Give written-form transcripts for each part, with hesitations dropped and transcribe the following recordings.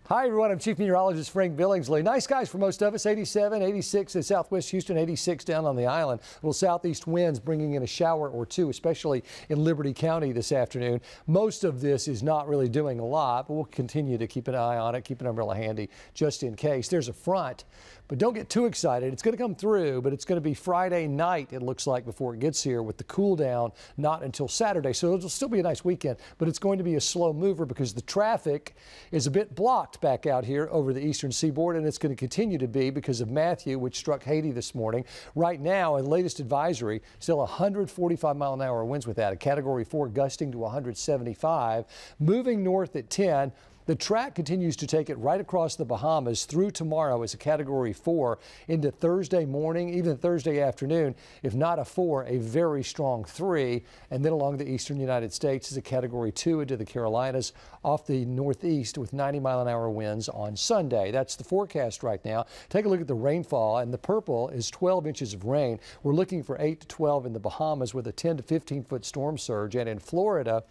Hi, everyone. I'm Chief Meteorologist Frank Billingsley. Nice skies for most of us. 87, 86 in southwest Houston, 86 down on the island. Little southeast winds bringing in a shower or two, especially in Liberty County this afternoon. Most of this is not really doing a lot, but we'll continue to keep an eye on it, keep an umbrella handy just in case. There's a front, but don't get too excited. It's going to come through, but it's going to be Friday night, it looks like, before it gets here, with the cool down not until Saturday. So it'll still be a nice weekend, but it's going to be a slow mover because the traffic is a bit blocked back out here over the eastern seaboard, and it's going to continue to be because of Matthew, which struck Haiti this morning. Right now, in latest advisory, still 145-mile-an-hour winds with that, a Category 4 gusting to 175, moving north at 10. The track continues to take it right across the Bahamas through tomorrow as a Category 4 into Thursday morning, even Thursday afternoon. If not a 4, a very strong 3. And then along the eastern United States is a Category 2 into the Carolinas off the northeast with 90-mile-an-hour winds on Sunday. That's the forecast right now. Take a look at the rainfall, and the purple is 12 inches of rain. We're looking for 8 to 12 in the Bahamas with a 10 to 15-foot storm surge. And in Florida,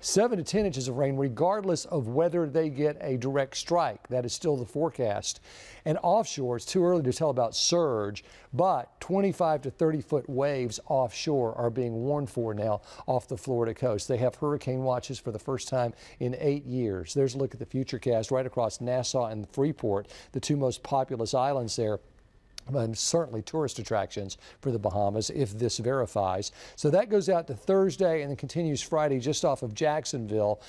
7 to 10 inches of rain, regardless of whether they get a direct strike. That is still the forecast. And offshore, it's too early to tell about surge, but 25 to 30-foot waves offshore are being warned for now off the Florida coast. They have hurricane watches for the first time in 8 years. There's a look at the Futurecast right across Nassau and Freeport, the two most populous islands there. And certainly tourist attractions for the Bahamas if this verifies. So that goes out to Thursday and then continues Friday just off of Jacksonville.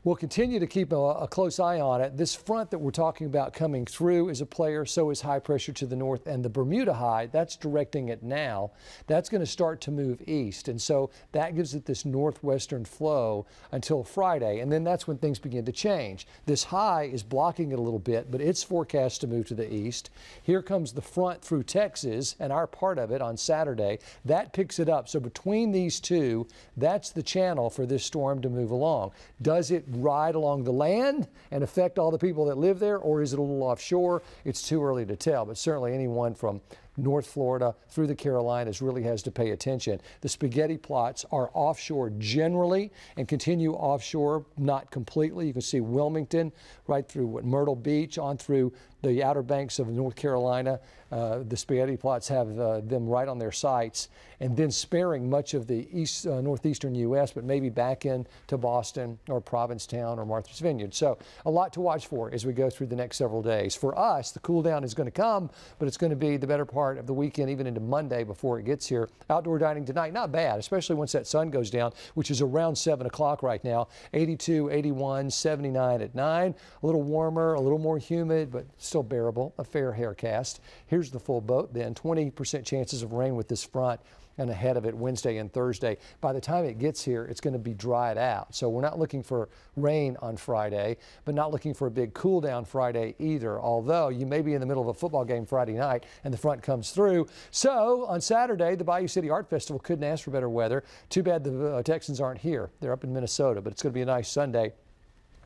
We'll continue to keep a close eye on it. This front that we're talking about coming through is a player, so is high pressure to the north, and the Bermuda high, that's directing it now. That's going to start to move east, and so that gives it this northwestern flow until Friday, and then that's when things begin to change. This high is blocking it a little bit, but it's forecast to move to the east. Here comes the front through Texas, and our part of it on Saturday. That picks it up. So between these two, that's the channel for this storm to move along. Does it ride along the land and affect all the people that live there, or is it a little offshore? It's too early to tell, but certainly anyone from North Florida through the Carolinas really has to pay attention. The spaghetti plots are offshore generally and continue offshore, not completely. You can see Wilmington right through Myrtle Beach on through the Outer Banks of North Carolina. The spaghetti plots have them right on their sites, and then sparing much of the northeastern U.S., but maybe back into Boston or Provincetown or Martha's Vineyard. So a lot to watch for as we go through the next several days. For us, the cool down is going to come, but it's going to be the better part of the weekend, even into Monday before it gets here. Outdoor dining tonight, not bad, especially once that sun goes down, which is around 7 o'clock right now. 82, 81, 79 at 9. A little warmer, a little more humid, but still bearable. A fair haircast. Here's the full boat then. 20% chances of rain with this front, and ahead of it Wednesday and Thursday. By the time it gets here, it's going to be dried out. So we're not looking for rain on Friday, but not looking for a big cool down Friday either, although you may be in the middle of a football game Friday night and the front comes through. So on Saturday, the Bayou City Art Festival couldn't ask for better weather. Too bad the Texans aren't here. They're up in Minnesota, but it's going to be a nice Sunday.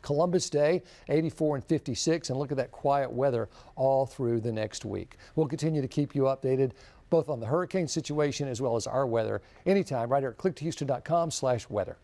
Columbus Day, 84 and 56, and look at that quiet weather all through the next week. We'll continue to keep you updated both on the hurricane situation as well as our weather anytime right here at click2houston.com/weather.